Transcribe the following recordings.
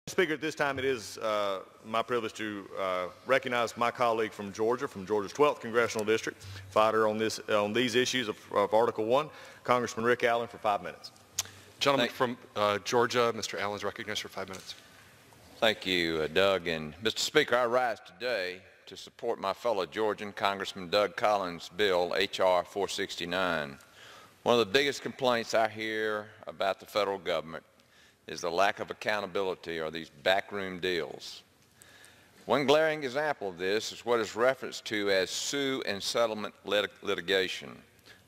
Speaker, at this time it is my privilege to recognize my colleague from Georgia's 12th Congressional District, fighter on these issues of Article 1, Congressman Rick Allen, for 5 minutes. Gentleman from Georgia, Mr. Allen is recognized for 5 minutes. Thank you, Doug. And Mr. Speaker, I rise today to support my fellow Georgian, Congressman Doug Collins' bill, H.R. 469. One of the biggest complaints I hear about the federal government is the lack of accountability or these backroom deals. One glaring example of this is what is referenced to as sue and settlement litigation.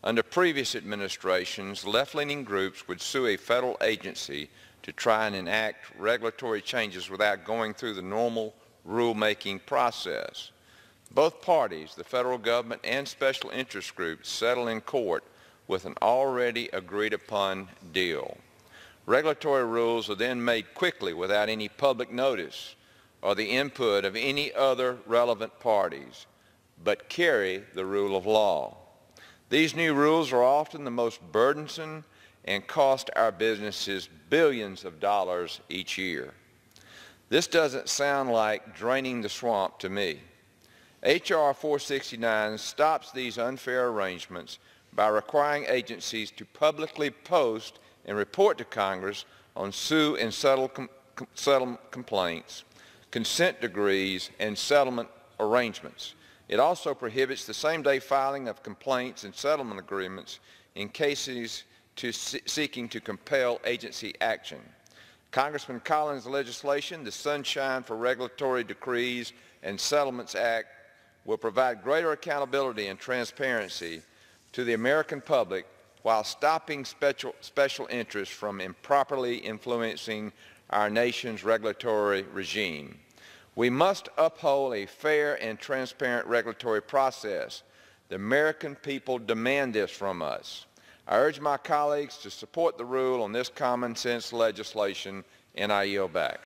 Under previous administrations, left-leaning groups would sue a federal agency to try and enact regulatory changes without going through the normal rulemaking process. Both parties, the federal government and special interest groups, settle in court with an already agreed upon deal. Regulatory rules are then made quickly without any public notice or the input of any other relevant parties, but carry the rule of law. These new rules are often the most burdensome and cost our businesses billions of dollars each year. This doesn't sound like draining the swamp to me. H.R. 469 stops these unfair arrangements by requiring agencies to publicly post and report to Congress on sue and settle complaints, consent decrees, and settlement arrangements. It also prohibits the same-day filing of complaints and settlement agreements in cases seeking to compel agency action. Congressman Collins' legislation, the Sunshine for Regulatory Decrees and Settlements Act, will provide greater accountability and transparency to the American public while stopping special interests from improperly influencing our nation's regulatory regime. We must uphold a fair and transparent regulatory process. The American people demand this from us. I urge my colleagues to support the rule on this common sense legislation, and I yield back.